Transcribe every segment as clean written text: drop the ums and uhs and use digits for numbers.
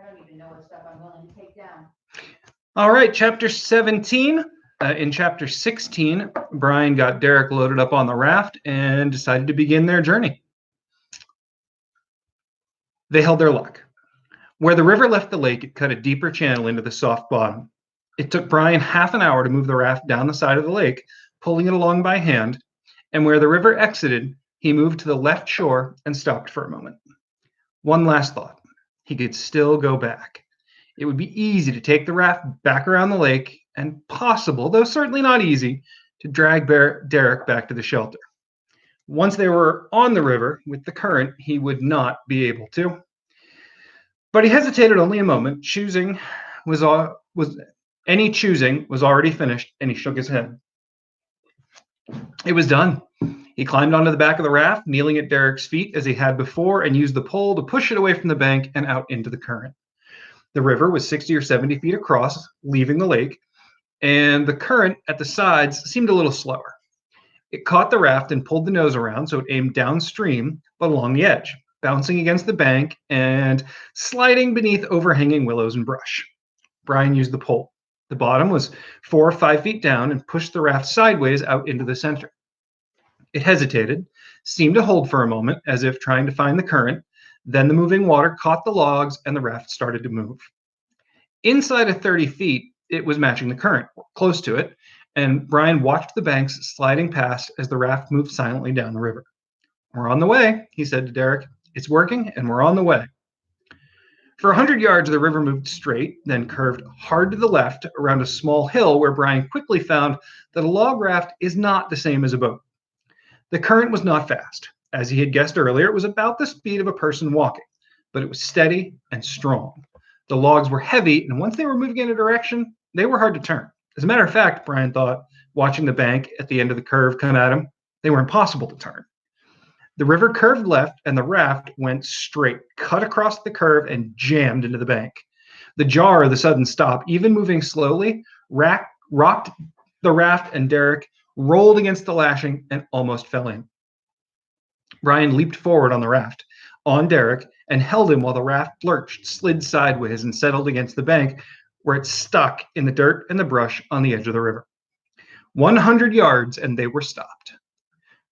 don't even know what stuff I'm willing to take down. All right, chapter 17. In chapter 16, Brian got Derek loaded up on the raft and decided to begin their journey. They held their luck. Where the river left the lake, it cut a deeper channel into the soft bottom. It took Brian half an hour to move the raft down the side of the lake, pulling it along by hand, and where the river exited, he moved to the left shore and stopped for a moment. One last thought. He could still go back. It would be easy to take the raft back around the lake and possible, though certainly not easy, to drag Derek back to the shelter. Once they were on the river with the current, he would not be able to. But he hesitated only a moment. Any choosing was already finished, and he shook his head. It was done. He climbed onto the back of the raft, kneeling at Derek's feet as he had before, and used the pole to push it away from the bank and out into the current. The river was 60 or 70 feet across, leaving the lake, and the current at the sides seemed a little slower. It caught the raft and pulled the nose around, so it aimed downstream, but along the edge, bouncing against the bank and sliding beneath overhanging willows and brush. Brian used the pole. The bottom was 4 or 5 feet down and pushed the raft sideways out into the center. It hesitated, seemed to hold for a moment, as if trying to find the current. Then the moving water caught the logs and the raft started to move. Inside of 30 feet, it was matching the current, close to it, and Brian watched the banks sliding past as the raft moved silently down the river. "We're on the way," he said to Derek. "It's working, and we're on the way." For 100 yards, the river moved straight, then curved hard to the left around a small hill where Brian quickly found that a log raft is not the same as a boat. The current was not fast. As he had guessed earlier, it was about the speed of a person walking, but it was steady and strong. The logs were heavy, and once they were moving in a direction, they were hard to turn. As a matter of fact, Brian thought, watching the bank at the end of the curve come at him, they were impossible to turn. The river curved left, and the raft went straight, cut across the curve, and jammed into the bank. The jar of the sudden stop, even moving slowly, rocked the raft, and Derek rolled against the lashing and almost fell in. Brian leaped forward on the raft, on Derek, and held him while the raft lurched, slid sideways, and settled against the bank, where it stuck in the dirt and the brush on the edge of the river. 100 yards, and they were stopped.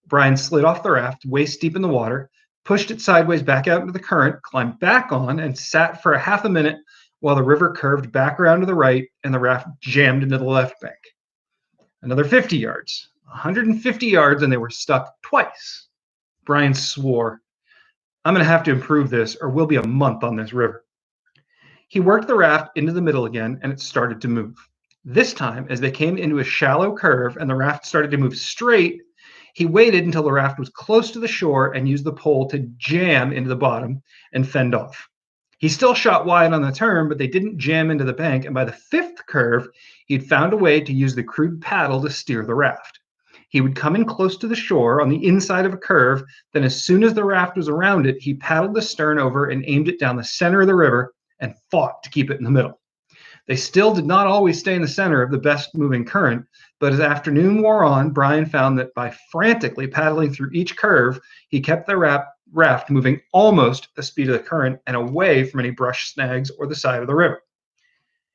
Brian slid off the raft, waist deep in the water, pushed it sideways back out into the current, climbed back on, and sat for a half a minute while the river curved back around to the right and the raft jammed into the left bank. Another 50 yards, 150 yards, and they were stuck twice. Brian swore, "I'm going to have to improve this, or we'll be a month on this river." He worked the raft into the middle again, and it started to move. This time, as they came into a shallow curve and the raft started to move straight, he waited until the raft was close to the shore and used the pole to jam into the bottom and fend off. He still shot wide on the turn, but they didn't jam into the bank, and by the 5th curve, he'd found a way to use the crude paddle to steer the raft. He would come in close to the shore on the inside of a curve, then as soon as the raft was around it, he paddled the stern over and aimed it down the center of the river and fought to keep it in the middle. They still did not always stay in the center of the best moving current, but as afternoon wore on, Brian found that by frantically paddling through each curve, he kept the raft moving almost at the speed of the current and away from any brush snags or the side of the river.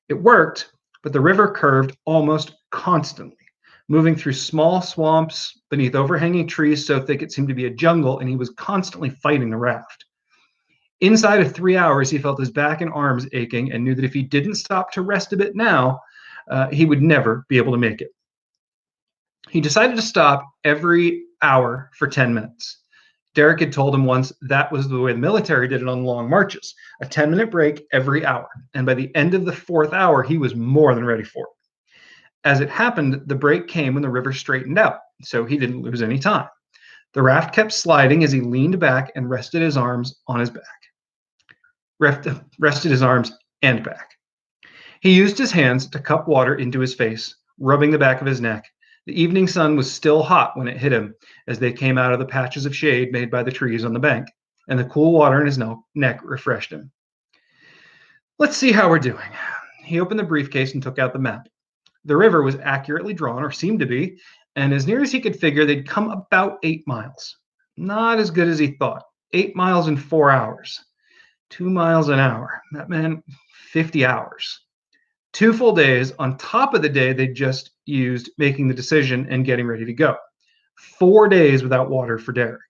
It worked, but the river curved almost constantly, moving through small swamps beneath overhanging trees so thick it seemed to be a jungle, and he was constantly fighting the raft. Inside of 3 hours, he felt his back and arms aching and knew that if he didn't stop to rest a bit now, he would never be able to make it. He decided to stop every hour for 10 minutes. Derek had told him once that was the way the military did it on long marches, a 10-minute break every hour. And by the end of the 4th hour, he was more than ready for it. As it happened, the break came when the river straightened out, so he didn't lose any time. The raft kept sliding as he leaned back and rested his arms on his back. Rested his arms and back. He used his hands to cup water into his face, rubbing the back of his neck. The evening sun was still hot when it hit him as they came out of the patches of shade made by the trees on the bank, and the cool water in his neck refreshed him. "Let's see how we're doing." He opened the briefcase and took out the map. The river was accurately drawn, or seemed to be, and as near as he could figure, they'd come about 8 miles. Not as good as he thought. 8 miles in 4 hours. 2 miles an hour. That meant 50 hours. 2 full days on top of the day they just used making the decision and getting ready to go. 4 days without water for Derek.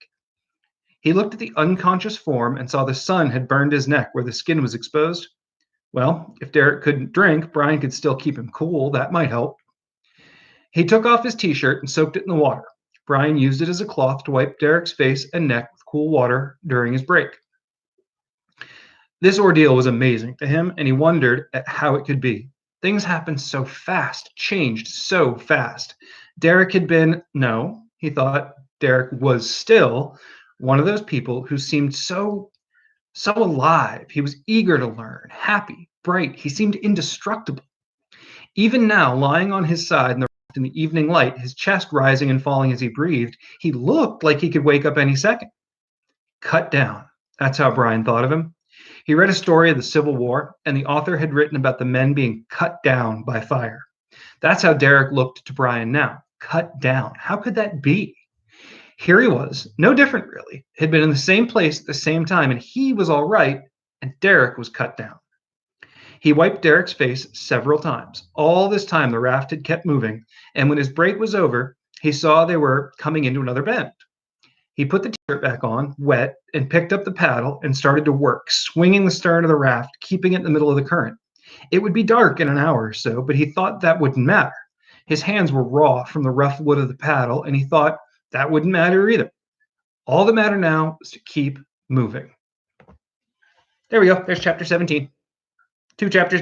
He looked at the unconscious form and saw the sun had burned his neck where the skin was exposed. Well, if Derek couldn't drink, Brian could still keep him cool. That might help. He took off his t-shirt and soaked it in the water. Brian used it as a cloth to wipe Derek's face and neck with cool water during his break. This ordeal was amazing to him, and he wondered at how it could be. Things happened so fast, changed so fast. Derek had been, no, he thought Derek was still one of those people who seemed so alive. He was eager to learn, happy, bright. He seemed indestructible. Even now, lying on his side in the evening light, his chest rising and falling as he breathed, he looked like he could wake up any second. Cut down. That's how Brian thought of him. He read a story of the Civil War, and the author had written about the men being cut down by fire. That's how Derek looked to Brian now. Cut down. How could that be? Here he was, no different really, had been in the same place at the same time, and he was all right, and Derek was cut down. He wiped Derek's face several times. All this time, the raft had kept moving, and when his break was over, he saw they were coming into another bend. He put the t-shirt back on, wet, and picked up the paddle and started to work, swinging the stern of the raft, keeping it in the middle of the current. It would be dark in an hour or so, but he thought that wouldn't matter. His hands were raw from the rough wood of the paddle, and he thought that wouldn't matter either. All that mattered now was to keep moving. There we go. There's chapter 17. 2 chapters